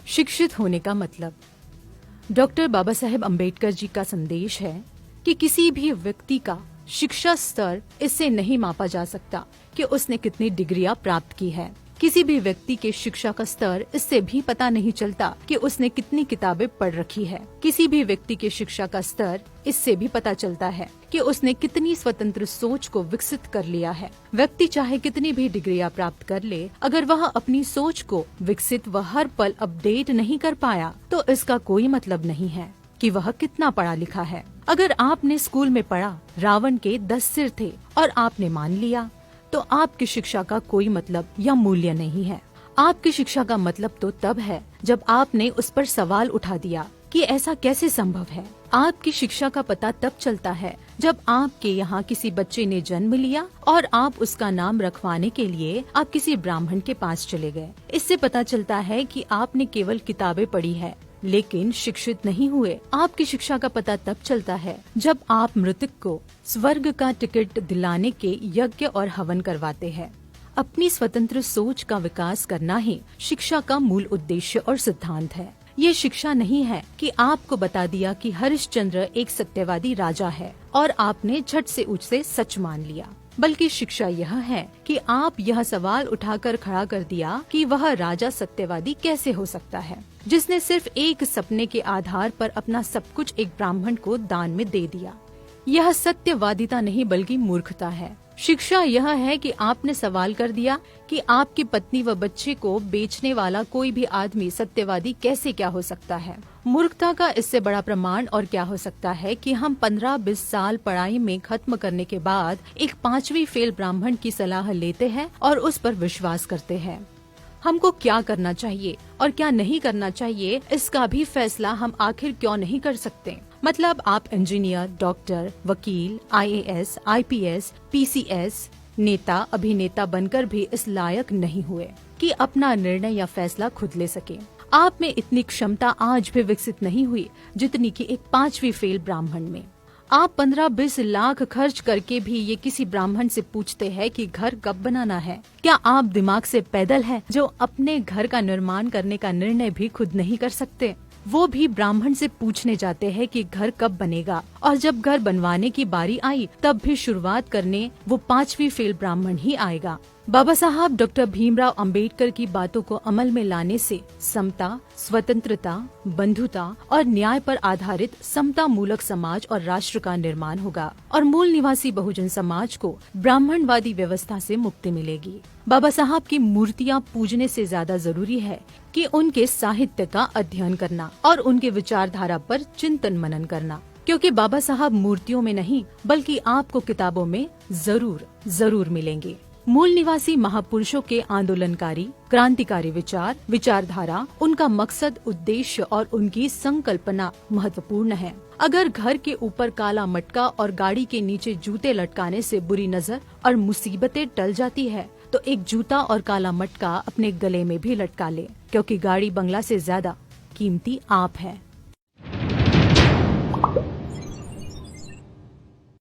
शिक्षित होने का मतलब। डॉक्टर बाबा साहेब अम्बेडकर जी का संदेश है कि किसी भी व्यक्ति का शिक्षा स्तर इससे नहीं मापा जा सकता कि उसने कितनी डिग्रियां प्राप्त की है। किसी भी व्यक्ति के शिक्षा का स्तर इससे भी पता नहीं चलता कि उसने कितनी किताबें पढ़ रखी है। किसी भी व्यक्ति के शिक्षा का स्तर इससे भी पता चलता है कि उसने कितनी स्वतंत्र सोच को विकसित कर लिया है। व्यक्ति चाहे कितनी भी डिग्रियां प्राप्त कर ले, अगर वह अपनी सोच को विकसित व हर पल अपडेट नहीं कर पाया तो इसका कोई मतलब नहीं है कि वह कितना पढ़ा लिखा है। अगर आपने स्कूल में पढ़ा रावण के 10 सिर थे और आपने मान लिया, तो आपकी शिक्षा का कोई मतलब या मूल्य नहीं है। आपकी शिक्षा का मतलब तो तब है जब आपने उस पर सवाल उठा दिया कि ऐसा कैसे संभव है। आपकी शिक्षा का पता तब चलता है जब आपके यहाँ किसी बच्चे ने जन्म लिया और आप उसका नाम रखवाने के लिए आप किसी ब्राह्मण के पास चले गए। इससे पता चलता है कि आपने केवल किताबें पढ़ी है लेकिन शिक्षित नहीं हुए। आपकी शिक्षा का पता तब चलता है जब आप मृतक को स्वर्ग का टिकट दिलाने के यज्ञ और हवन करवाते हैं। अपनी स्वतंत्र सोच का विकास करना ही शिक्षा का मूल उद्देश्य और सिद्धांत है। ये शिक्षा नहीं है कि आपको बता दिया कि हरिश्चंद्र एक सत्यवादी राजा है और आपने झट से उसे सच मान लिया, बल्कि शिक्षा यह है कि आप यह सवाल उठाकर खड़ा कर दिया कि वह राजा सत्यवादी कैसे हो सकता है, जिसने सिर्फ एक सपने के आधार पर अपना सब कुछ एक ब्राह्मण को दान में दे दिया। यह सत्यवादिता नहीं बल्कि मूर्खता है। शिक्षा यह है कि आपने सवाल कर दिया कि आपकी पत्नी व बच्चे को बेचने वाला कोई भी आदमी सत्यवादी कैसे क्या हो सकता है। मूर्खता का इससे बड़ा प्रमाण और क्या हो सकता है कि हम 15-20 साल पढ़ाई में खत्म करने के बाद एक 5वीं फेल ब्राह्मण की सलाह लेते हैं और उस पर विश्वास करते हैं। हमको क्या करना चाहिए और क्या नहीं करना चाहिए इसका भी फैसला हम आखिर क्यों नहीं कर सकते। मतलब आप इंजीनियर, डॉक्टर, वकील, IAS, IPS, PCS, नेता, अभिनेता बनकर भी इस लायक नहीं हुए कि अपना निर्णय या फैसला खुद ले सके। आप में इतनी क्षमता आज भी विकसित नहीं हुई जितनी कि एक 5वीं फेल ब्राह्मण में। आप 15-20 लाख खर्च करके भी ये किसी ब्राह्मण से पूछते हैं कि घर कब बनाना है। क्या आप दिमाग से पैदल हैं जो अपने घर का निर्माण करने का निर्णय भी खुद नहीं कर सकते। वो भी ब्राह्मण से पूछने जाते हैं कि घर कब बनेगा, और जब घर बनवाने की बारी आई तब भी शुरुआत करने वो 5वीं फेल ब्राह्मण ही आएगा। बाबा साहब डॉक्टर भीमराव अंबेडकर की बातों को अमल में लाने से समता, स्वतंत्रता, बंधुता और न्याय पर आधारित समता मूलक समाज और राष्ट्र का निर्माण होगा और मूल निवासी बहुजन समाज को ब्राह्मणवादी व्यवस्था से मुक्ति मिलेगी। बाबा साहब की मूर्तियाँ पूजने से ज्यादा जरूरी है कि उनके साहित्य का अध्ययन करना और उनके विचारधारा पर चिंतन मनन करना, क्योंकि बाबा साहब मूर्तियों में नहीं बल्कि आपको किताबों में जरूर मिलेंगे। मूल निवासी महापुरुषों के आंदोलनकारी, क्रांतिकारी विचार, विचारधारा, उनका मकसद, उद्देश्य और उनकी संकल्पना महत्वपूर्ण है। अगर घर के ऊपर काला मटका और गाड़ी के नीचे जूते लटकाने से बुरी नजर और मुसीबतें टल जाती है, तो एक जूता और काला मटका अपने गले में भी लटका ले, क्योंकि गाड़ी बंगला से ज्यादा कीमती आप है।